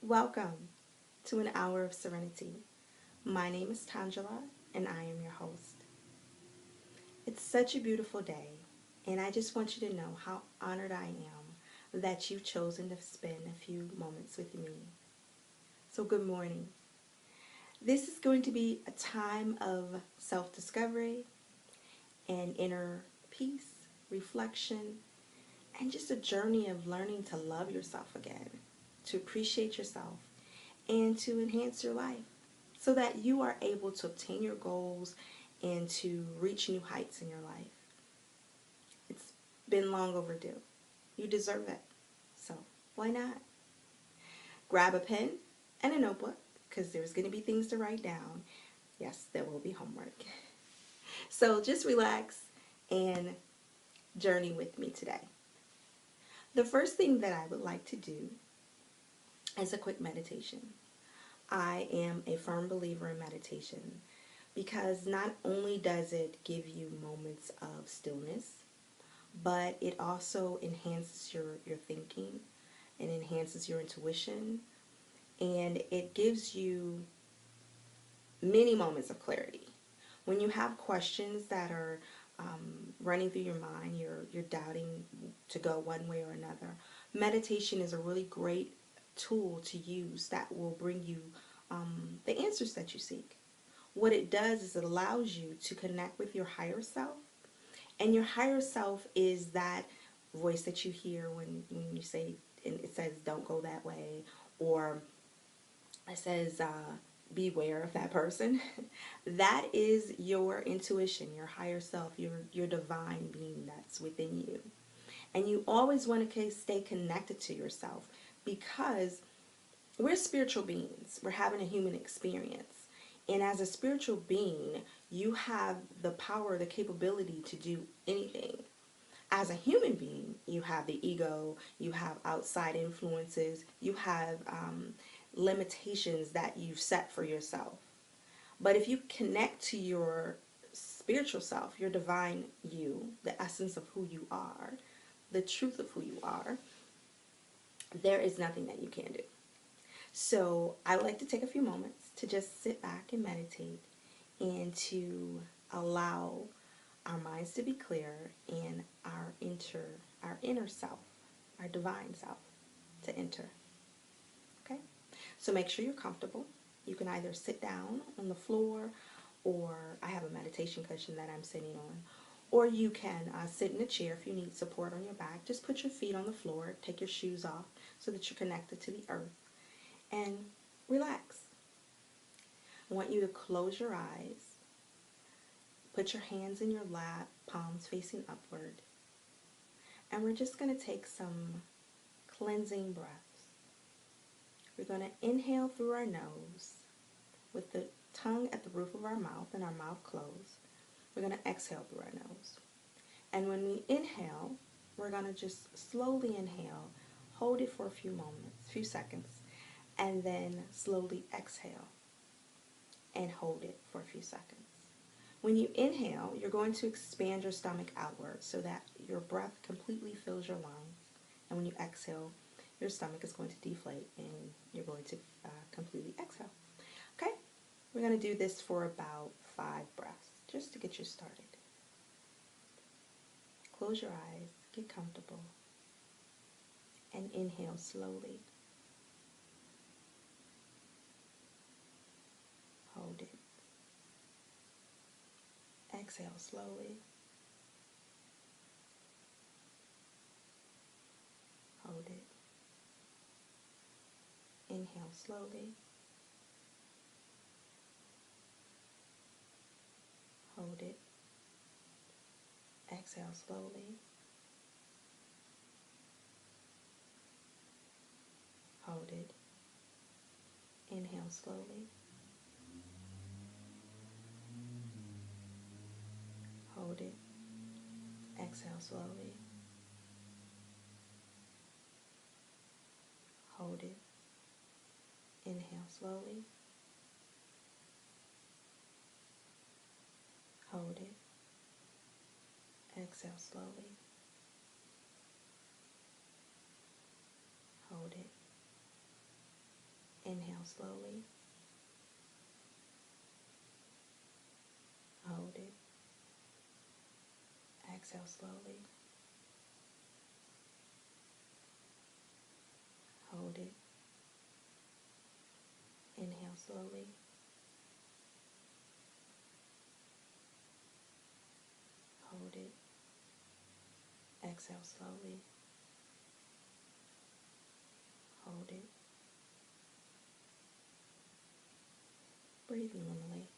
Welcome to an hour of serenity. My name is Tongela, and I am your host. It's such a beautiful day, and I just want you to know how honored I am that you've chosen to spend a few moments with me. So, good morning. This is going to be a time of self discovery and inner peace, reflection, and just a journey of learning to love yourself again, to appreciate yourself, and to enhance your life so that you are able to obtain your goals and to reach new heights in your life. It's been long overdue. You deserve it. So why not? Grab a pen and a notebook because there's going to be things to write down. Yes, there will be homework. So just relax and journey with me today. The first thing that I would like to do is a quick meditation. I am a firm believer in meditation because not only does it give you moments of stillness, but it also enhances your thinking and enhances your intuition, and it gives you many moments of clarity. When you have questions that are running through your mind, you're doubting to go one way or another, meditation is a really great tool to use that will bring you the answers that you seek. What it does is it allows you to connect with your higher self, and your higher self is that voice that you hear when you say, and it says don't go that way, or it says beware of that person. That is your intuition, your higher self, your divine being that's within you. And you always want to stay connected to yourself because we're spiritual beings. We're having a human experience. And as a spiritual being, you have the power, the capability to do anything. As a human being, you have the ego, you have outside influences, you have limitations that you've set for yourself. But if you connect to your spiritual self, your divine you, the essence of who you are, the truth of who you are, there is nothing that you can do. So I would like to take a few moments to just sit back and meditate and to allow our minds to be clear and our inner self, our divine self to enter. Okay? So make sure you're comfortable. You can either sit down on the floor, or I have a meditation cushion that I'm sitting on, or you can sit in a chair if you need support on your back. Just put your feet on the floor, take your shoes off so that you're connected to the earth, and relax. I want you to close your eyes, put your hands in your lap, palms facing upward, and we're just going to take some cleansing breaths. We're going to inhale through our nose with the tongue at the roof of our mouth and our mouth closed. We're going to exhale through our nose. And when we inhale, we're going to just slowly inhale, hold it for a few moments, few seconds, and then slowly exhale and hold it for a few seconds. When you inhale, you're going to expand your stomach outward so that your breath completely fills your lungs. And when you exhale, your stomach is going to deflate and you're going to completely exhale. Okay? We're going to do this for about 5 breaths just to get you started. Close your eyes, get comfortable, and inhale slowly. Hold it. Exhale slowly. Hold it. Inhale slowly. Hold it. Exhale slowly. Hold it. Inhale slowly. Hold it. Exhale slowly. Hold it. Inhale slowly. Hold it. Exhale slowly. Hold it. Inhale slowly. Hold it. Exhale slowly. Hold it. Inhale slowly. Hold it. Exhale slowly. Hold it. Breathe normally.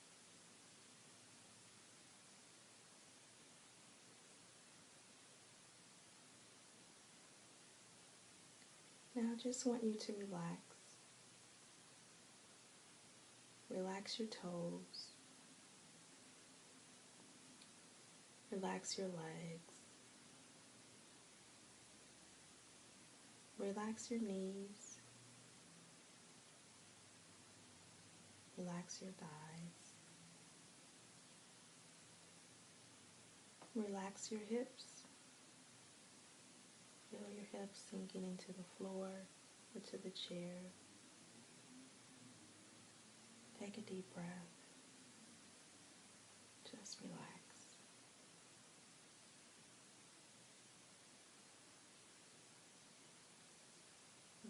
Now I just want you to relax. Relax your toes. Relax your legs. Relax your knees. Relax your thighs. Relax your hips. Feel your hips sinking into the floor or to the chair. Take a deep breath. Just relax.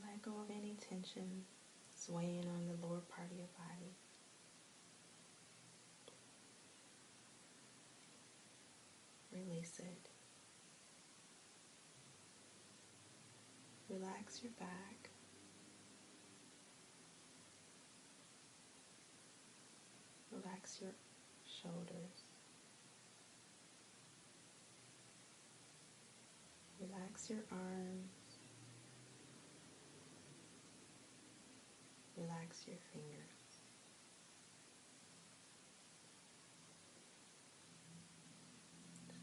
Let go of any tension swaying on the lower part of your body. Release it. Relax your back. Relax your shoulders. Relax your arms. Relax your fingers.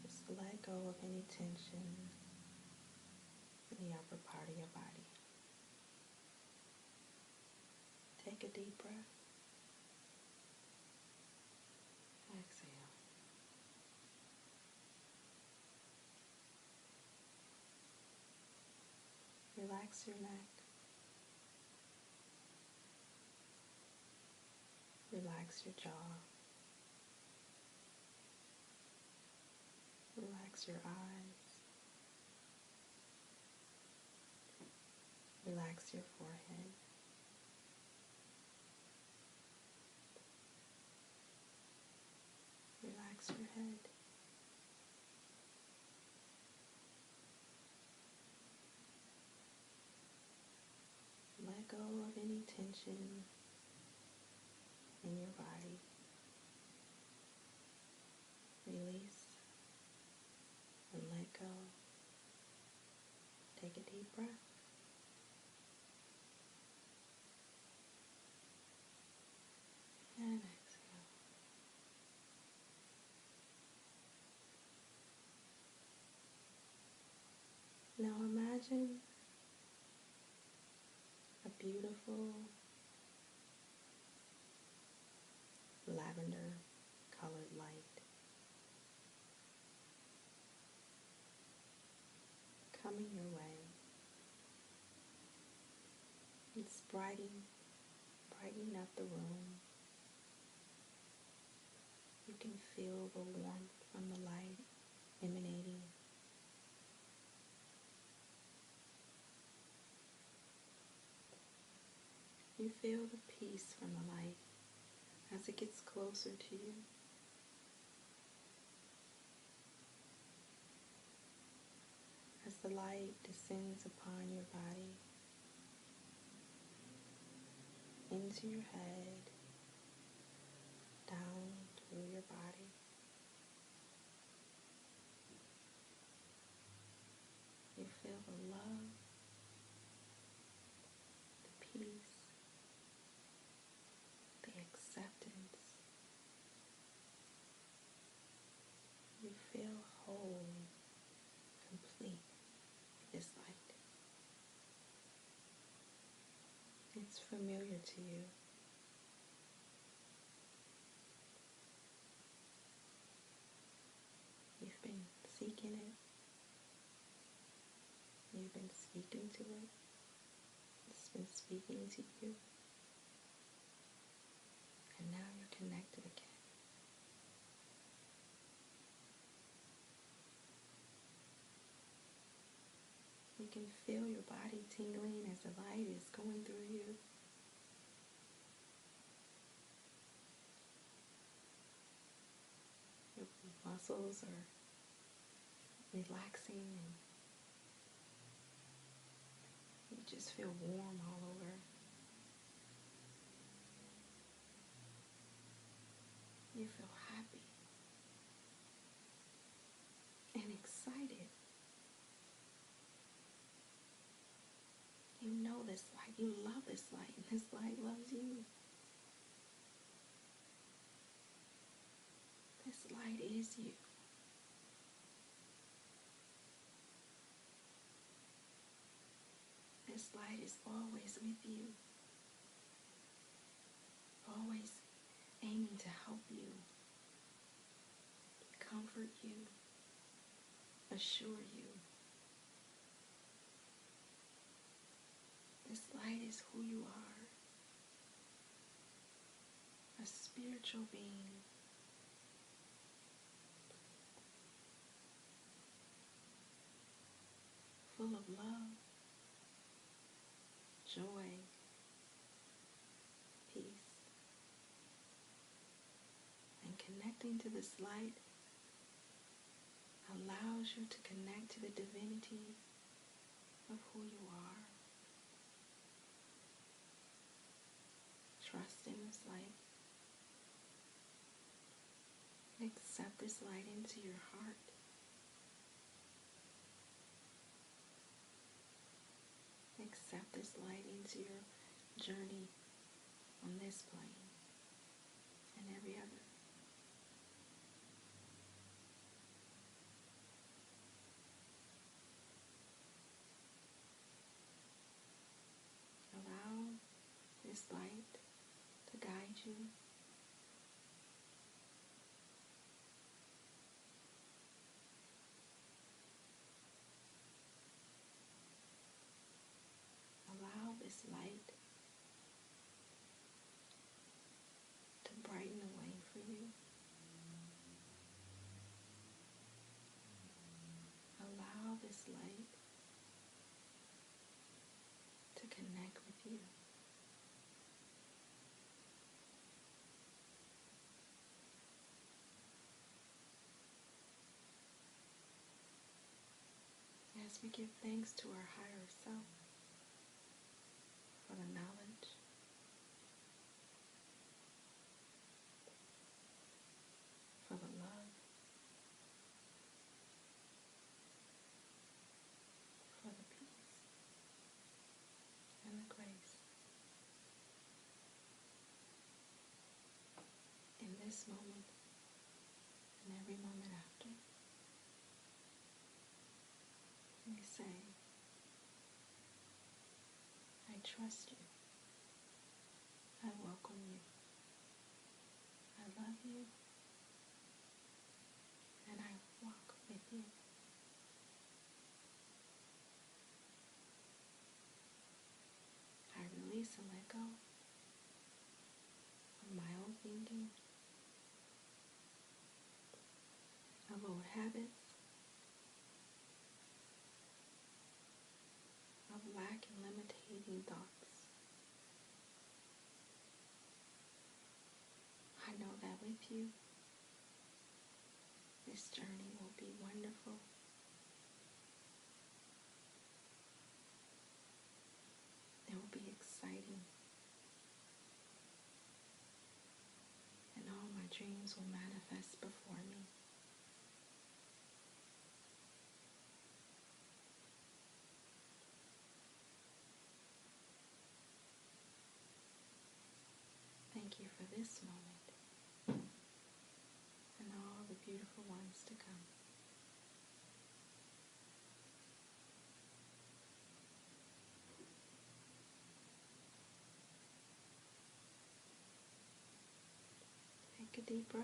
Just let go of any tension in the upper part of your body. Take a deep breath. Exhale. Relax your neck. Relax your jaw. Relax your eyes. Relax your forehead. Relax your head. Let go of any tension in your body. Release and let go. Take a deep breath. And exhale. Now imagine a beautiful lavender colored light coming your way. It's brightening up the room. You can feel the warmth from the light emanating. You feel the peace from the light as it gets closer to you. As the light descends upon your body, into your head, down through your body. You feel the love, the peace, the acceptance. You feel whole, complete in this light. It's familiar to you. You've been seeking it. You've been speaking to it. It's been speaking to you. And now you're connected again. You can feel your body tingling as the light is going through you. Your muscles are relaxing and you just feel warm all over. You feel happy and excited. You know this light. You love this light, and this light loves you. This light is you. This light is always with you, always aiming to help you, comfort you, assure you. This light is who you are, a spiritual being, full of love, joy, peace. And connecting to this light allows you to connect to the divinity of who you are. Trust in this light. Accept this light into your heart. Accept this light into your journey on this plane and every other. Allow this light to guide you. Allow this light to brighten the way for you. Allow this light to connect with you. As we give thanks to our higher self for the knowledge, for the love, for the peace, and the grace. In this moment and every moment after, we say, I trust you. I welcome you. I love you. And I walk with you. I release and let go of my old thinking, of old habits, of lack and limiting thoughts. I know that with you, this journey will be wonderful. It will be exciting. And all my dreams will manifest before me. Thank you for this moment and all the beautiful ones to come. Take a deep breath.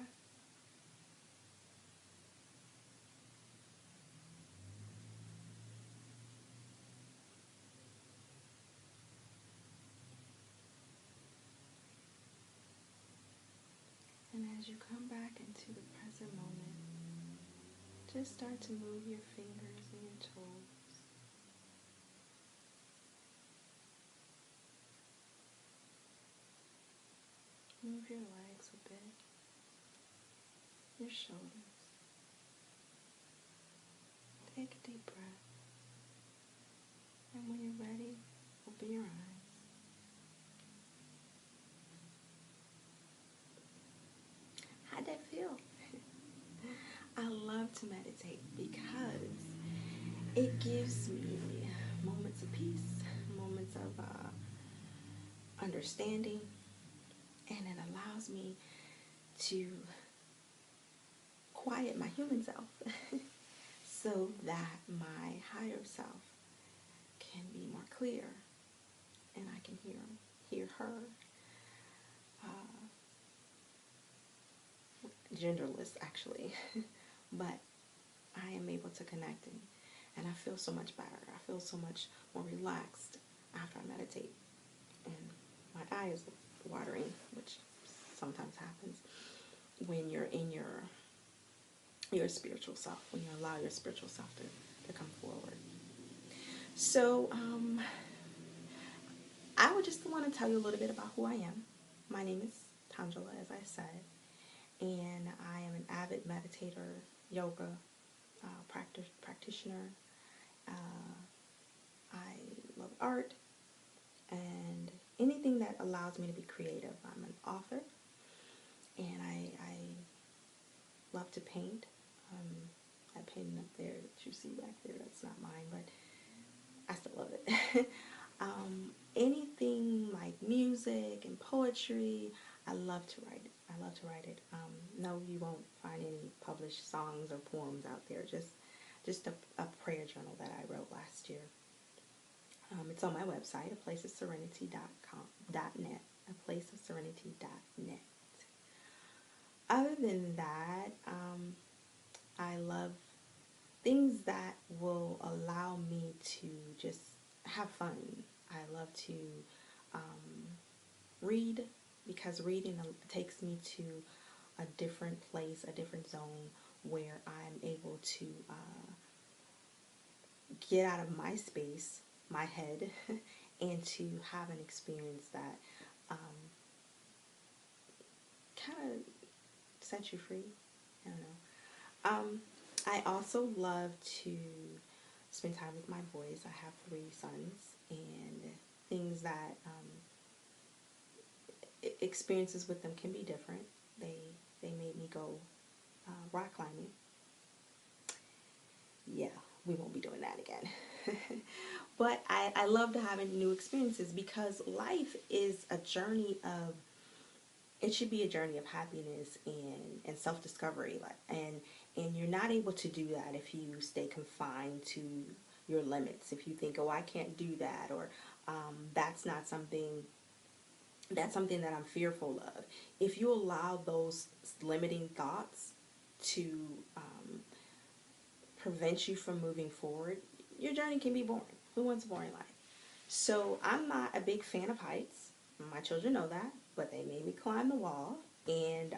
as you come back into the present moment, just start to move your fingers and your toes. Move your legs a bit, your shoulders. Take a deep breath. And when you're ready, open your eyes. How'd that feel? I love to meditate because it gives me moments of peace, moments of understanding, and it allows me to quiet my human self so that my higher self can be more clear and I can hear her, genderless actually, but I am able to connect and I feel so much better. I feel so much more relaxed after I meditate, and my eye is watering, which sometimes happens when you're in your spiritual self, when you allow your spiritual self to come forward. So I would just want to tell you a little bit about who I am. My name is Tongela, as I said, and I am an avid meditator, yoga practitioner. I love art and anything that allows me to be creative. I'm an author, and I love to paint. That painting up there that you see back there, that's not mine, but I still love it. Anything like music and poetry, I love to write it. I love to write it. No, you won't find any published songs or poems out there. Just a prayer journal that I wrote last year. It's on my website, aplaceofserenity.net, aplaceofserenity.net. Other than that, I love things that will allow me to just have fun. I love to read, because reading takes me to a different place, a different zone where I'm able to get out of my space, my head, and to have an experience that kind of sets you free. I don't know. I also love to spend time with my boys. I have 3 sons, and things that experiences with them can be different. They made me go rock climbing. Yeah, we won't be doing that again. But I love to have new experiences, because life is a journey of, it should be a journey of happiness and self-discovery. And you're not able to do that if you stay confined to your limits. If you think, oh, I can't do that, or that's not something, that's something that I'm fearful of. If you allow those limiting thoughts to prevent you from moving forward, your journey can be boring. Who wants a boring life? So I'm not a big fan of heights. My children know that, but they made me climb the wall. And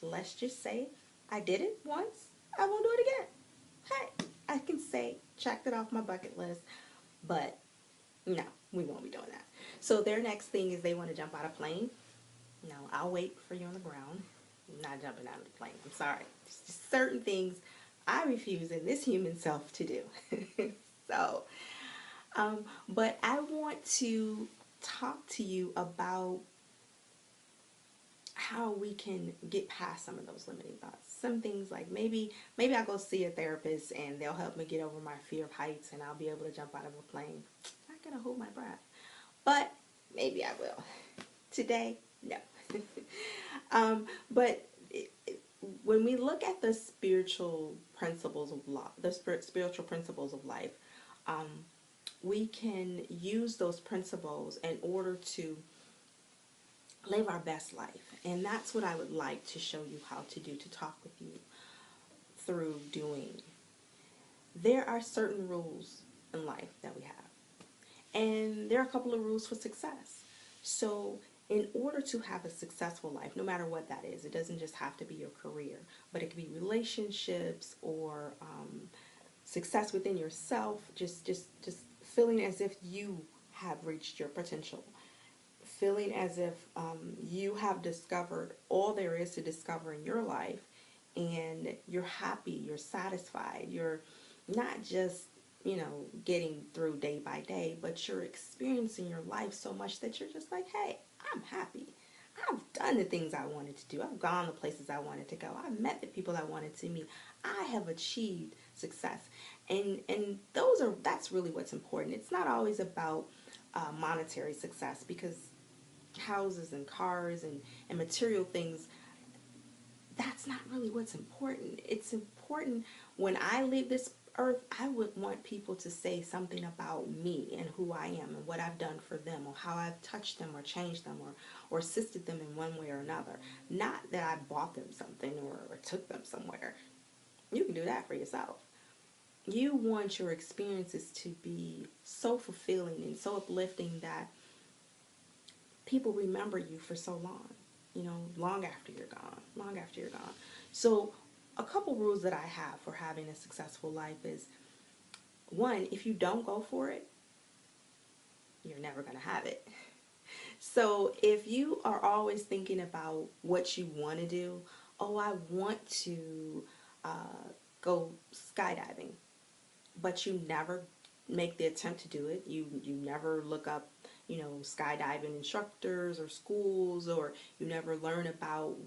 let's just say I did it once. I won't do it again. Hey, I can say, checked it off my bucket list, but no, we won't be doing that. So their next thing is they want to jump out of a plane. No, I'll wait for you on the ground. I'm not jumping out of the plane. I'm sorry. There's just certain things I refuse in this human self to do. So, but I want to talk to you about how we can get past some of those limiting thoughts. Some things like maybe I'll go see a therapist and they'll help me get over my fear of heights and I'll be able to jump out of a plane. I'm not gonna hold my breath, but maybe I will. Today, no. But when we look at the spiritual principles of life, spiritual principles of life, we can use those principles in order to live our best life. And that's what I would like to show you how to do, to talk with you through doing. There are certain rules in life that we have. And there are a couple of rules for success. So In order to have a successful life, no matter what that is, it doesn't just have to be your career, but it could be relationships or success within yourself, just feeling as if you have reached your potential, feeling as if you have discovered all there is to discover in your life, and you're happy, you're satisfied, you're not just, getting through day by day, but you're experiencing your life so much that you're just like, hey, I'm happy. I've done the things I wanted to do. I've gone the places I wanted to go. I've met the people I wanted to meet. I have achieved success. And that's really what's important. It's not always about monetary success, because houses and cars and material things, that's not really what's important. It's important when I leave this earth, I would want people to say something about me and who I am and what I've done for them, or how I've touched them or changed them, or assisted them in one way or another. Not that I bought them something or took them somewhere. You can do that for yourself. You want your experiences to be so fulfilling and so uplifting that people remember you for so long, long after you're gone, long after you're gone. So a couple rules that I have for having a successful life is, one, if you don't go for it, you're never going to have it. So if you are always thinking about what you want to do, oh, I want to go skydiving, but you never make the attempt to do it. You never look up, skydiving instructors or schools, or you never learn about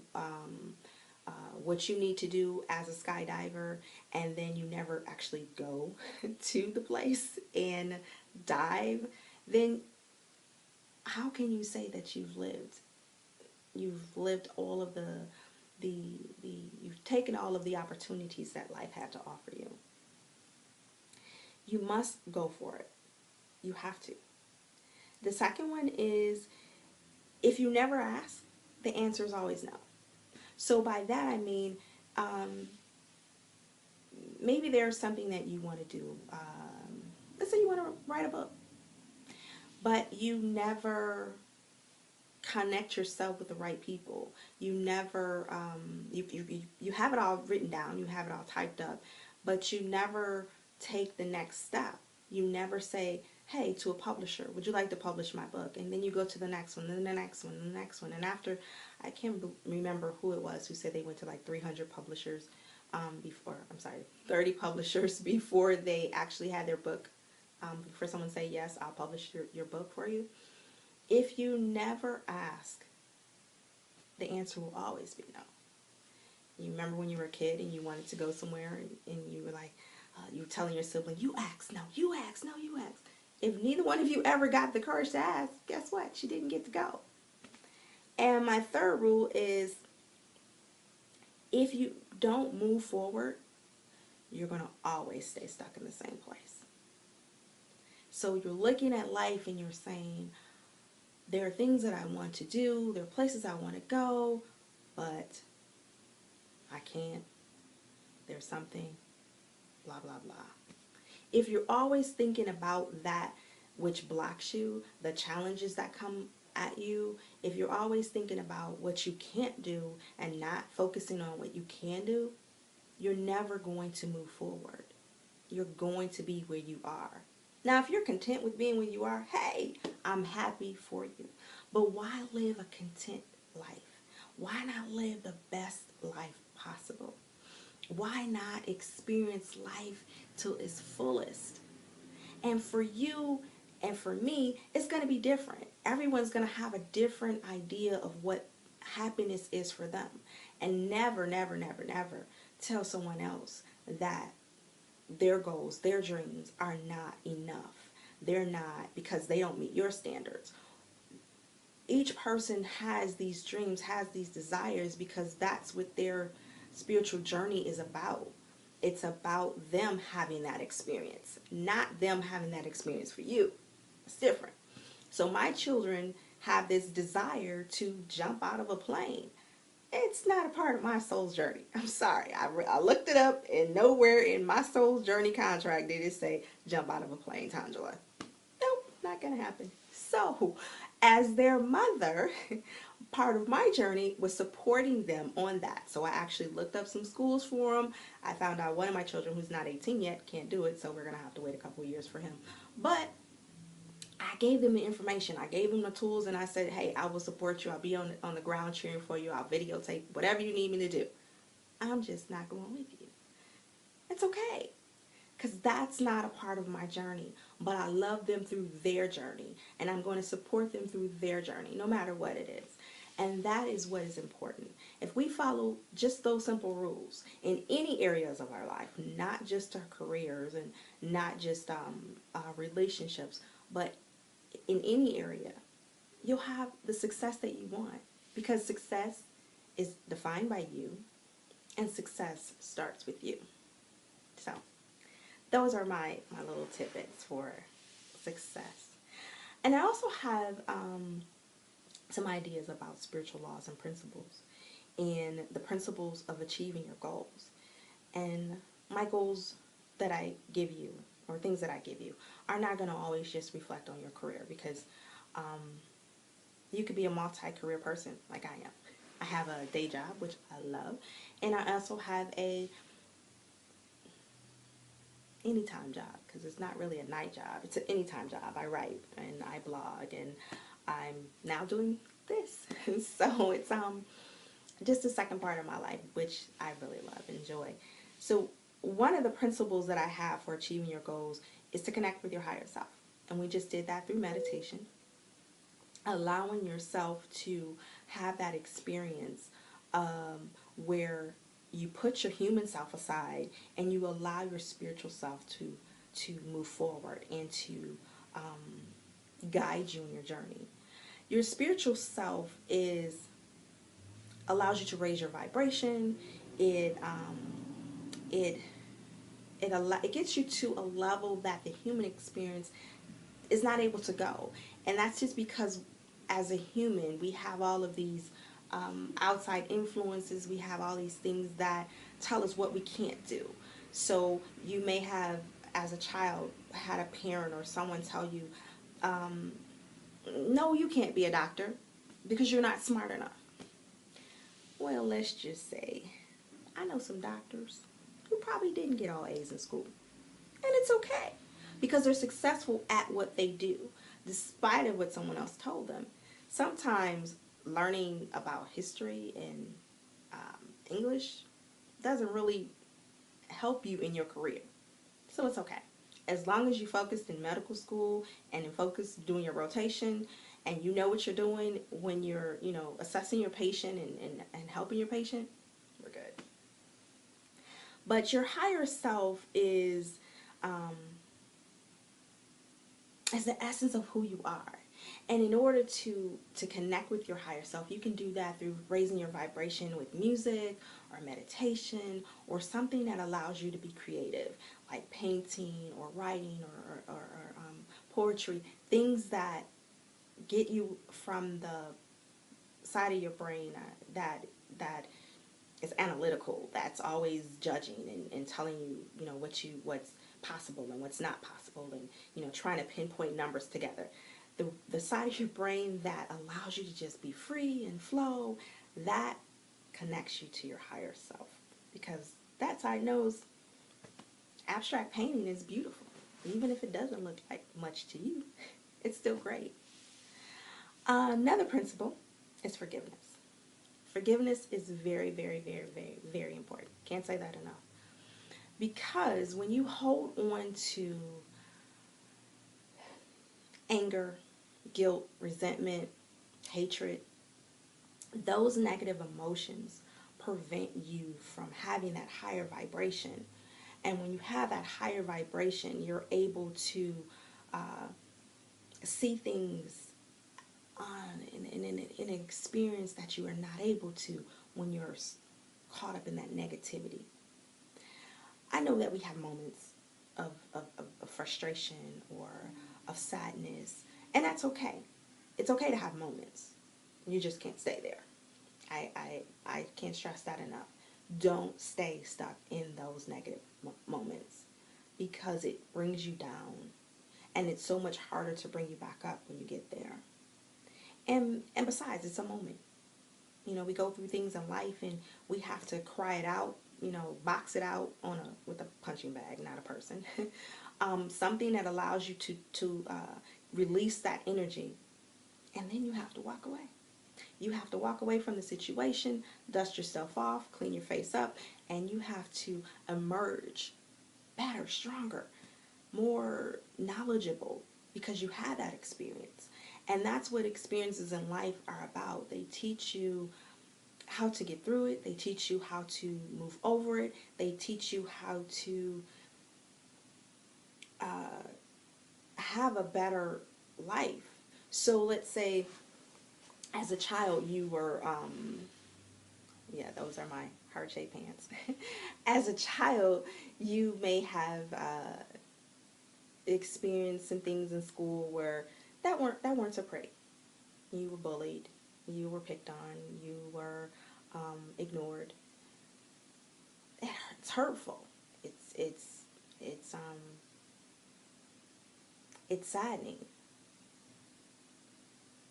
what you need to do as a skydiver, and then you never actually go to the place and dive, then how can you say that you've lived? You've lived all of you've taken all of the opportunities that life had to offer you. You must go for it. You have to. The second one is, if you never ask, the answer is always no. So by that I mean, maybe there's something that you want to do. Let's say you want to write a book, but you never connect yourself with the right people. You never, you have it all written down, you have it all typed up, but you never take the next step. You never say, hey, to a publisher, would you like to publish my book? And then you go to the next one, and the next one, and the next one. And after, I can't remember who it was who said they went to like 300 publishers before, 30 publishers before they actually had their book, before someone say, yes, I'll publish your book for you. If you never ask, the answer will always be no. You remember when you were a kid and you wanted to go somewhere, and you were like, you were telling your sibling, you ask, no, you ask, no, you ask. If neither one of you ever got the courage to ask, guess what? You didn't get to go. And my third rule is, if you don't move forward, you're going to always stay stuck in the same place. So you're looking at life and you're saying, there are things that I want to do, there are places I want to go, but I can't. There's something, blah, blah, blah. If you're always thinking about that which blocks you, the challenges that come at you, if you're always thinking about what you can't do and not focusing on what you can do, you're never going to move forward. You're going to be where you are. Now, if you're content with being where you are, hey, I'm happy for you. But why live a content life? Why not live the best life possible? Why not experience life to its fullest? And for you and for me, it's going to be different. Everyone's going to have a different idea of what happiness is for them. And never, never, never, never tell someone else that their goals, their dreams are not enough. They're not, because they don't meet your standards. Each person has these dreams, has these desires, because that's what their spiritual journey is about. It's about them having that experience, not them having that experience for you. It's different. So my children have this desire to jump out of a plane. It's not a part of my soul's journey. I'm sorry. I looked it up, and nowhere in my soul's journey contract did it say jump out of a plane, Tongela. Nope, not going to happen. So as their mother, part of my journey was supporting them on that. So I actually looked up some schools for them. I found out one of my children, who's not 18 yet, can't do it, so we're going to have to wait a couple years for him. But I gave them the information. I gave them the tools, and I said, hey, I will support you. I'll be on the ground cheering for you. I'll videotape whatever you need me to do. I'm just not going with you. It's okay, because that's not a part of my journey. But I love them through their journey, and I'm going to support them through their journey, no matter what it is. And that is what is important. If we follow just those simple rules in any areas of our life, not just our careers and not just our relationships, but in any area, you'll have the success that you want, because success is defined by you, and success starts with you. So those are my little tidbits for success. And I also have some ideas about spiritual laws and principles, and the principles of achieving your goals. And my goals that I give you, or things that I give you, are not going to always just reflect on your career, because you could be a multi-career person like I am. I have a day job, which I love, and I also have a anytime job, because it's not really a night job. It's an anytime job. I write and I blog, and I'm now doing this. So it's just the second part of my life, which I really love and enjoy. So one of the principles that I have for achieving your goals is to connect with your higher self. And we just did that through meditation, allowing yourself to have that experience where you put your human self aside and you allow your spiritual self to move forward and to guide you in your journey. Your spiritual self allows you to raise your vibration. It gets you to a level that the human experience is not able to go, and that's just because as a human we have all of these outside influences. We have all these things that tell us what we can't do. So you may have, as a child, had a parent or someone tell you, no, you can't be a doctor because you're not smart enough. Well, let's just say I know some doctors who probably didn't get all A's in school. And it's okay, because they're successful at what they do, despite of what someone else told them. Sometimes learning about history and English doesn't really help you in your career. So it's okay. As long as you focused in medical school and in focus doing your rotation, and you know what you're doing when you're, assessing your patient and helping your patient, we're good. But your higher self is the essence of who you are. And in order to connect with your higher self, you can do that through raising your vibration with music or meditation or something that allows you to be creative, like painting or writing or poetry, things that get you from the side of your brain that is analytical, that's always judging and telling you, what's possible and what's not possible, and trying to pinpoint numbers together. The side of your brain that allows you to just be free and flow, that connects you to your higher self, because that side knows abstract painting is beautiful. Even if it doesn't look like much to you, it's still great. Another principle is forgiveness. Forgiveness is very, very, very, very, very important. Can't say that enough. Because when you hold on to anger, guilt, resentment, hatred, those negative emotions prevent you from having that higher vibration. And when you have that higher vibration, you're able to see things in an experience that you are not able to when you're caught up in that negativity. I know that we have moments of frustration or of sadness, and that's okay. It's okay to have moments. You just can't stay there. I can't stress that enough. Don't stay stuck in those negative moments, because it brings you down, and it's so much harder to bring you back up when you get there. And besides, it's a moment. We go through things in life and we have to cry it out, box it out with a punching bag, not a person. Something that allows you to release that energy, and then you have to walk away. You have to walk away from the situation, dust yourself off, clean your face up, and you have to emerge better, stronger, more knowledgeable because you had that experience. And that's what experiences in life are about. They teach you how to get through it. They teach you how to move over it. They teach you how to have a better life. So let's say as a child you were, yeah, those are my heart-shaped pants. As a child, you may have experienced some things in school where that weren't so pretty. You were bullied, you were picked on, you were ignored. It's hurtful. It's it's saddening.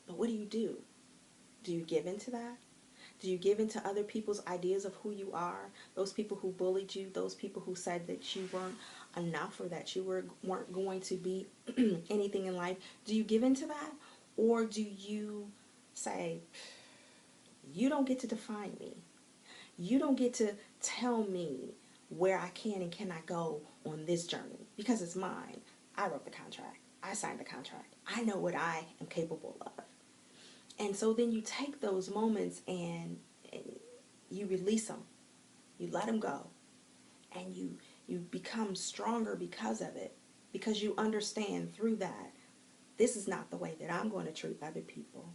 But what do you do? Do you give into that? Do you give into other people's ideas of who you are? Those people who bullied you, those people who said that you weren't enough or that you weren't going to be anything in life. Do you give into that? Or do you say, you don't get to define me. You don't get to tell me where I can and cannot go on this journey because it's mine. I wrote the contract. I signed the contract. I know what I am capable of. And so then you take those moments and you release them. You let them go. And you become stronger because of it. Because you understand through that, this is not the way that I'm going to treat other people.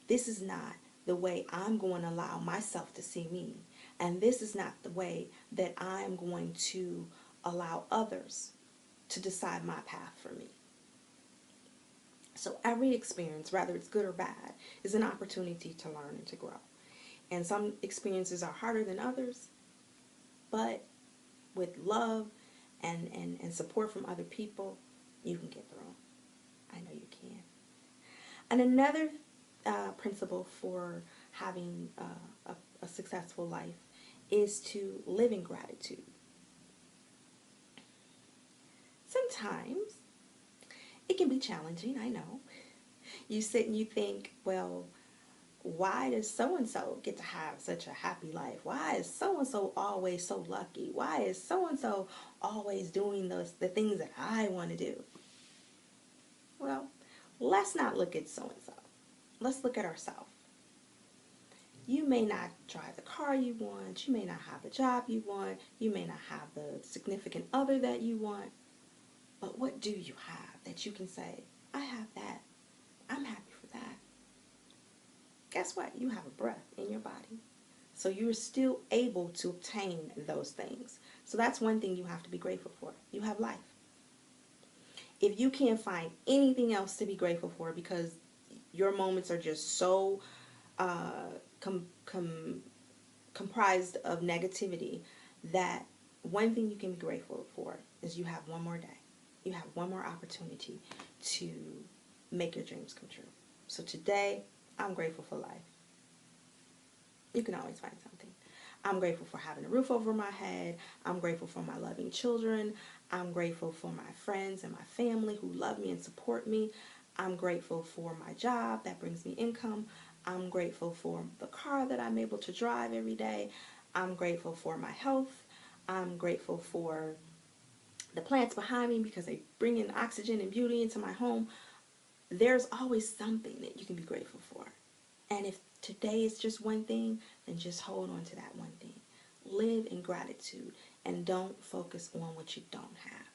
This is not the way I'm going to allow myself to see me. And this is not the way that I'm going to allow others to decide my path for me. So every experience, whether it's good or bad, is an opportunity to learn and to grow. And some experiences are harder than others, but with love and support from other people, you can get through them. I know you can. And another principle for having a successful life is to live in gratitude. Sometimes it can be challenging, I know. You sit and you think, well, why does so-and-so get to have such a happy life? Why is so-and-so always so lucky? Why is so-and-so always doing the things that I want to do? Well, let's not look at so-and-so. Let's look at ourselves. You may not drive the car you want. You may not have the job you want. You may not have the significant other that you want. But what do you have that you can say, I have that. I'm happy for that. Guess what? You have a breath in your body. So you're still able to obtain those things. So that's one thing you have to be grateful for. You have life. If you can't find anything else to be grateful for because your moments are just so comprised of negativity, that one thing you can be grateful for is you have one more day. You have one more opportunity to make your dreams come true. So today, I'm grateful for life. You can always find something. I'm grateful for having a roof over my head. I'm grateful for my loving children. I'm grateful for my friends and my family who love me and support me. I'm grateful for my job that brings me income. I'm grateful for the car that I'm able to drive every day. I'm grateful for my health. I'm grateful for the plants behind me because they bring in oxygen and beauty into my home. There's always something that you can be grateful for. And if today is just one thing, then just hold on to that one thing. Live in gratitude and don't focus on what you don't have.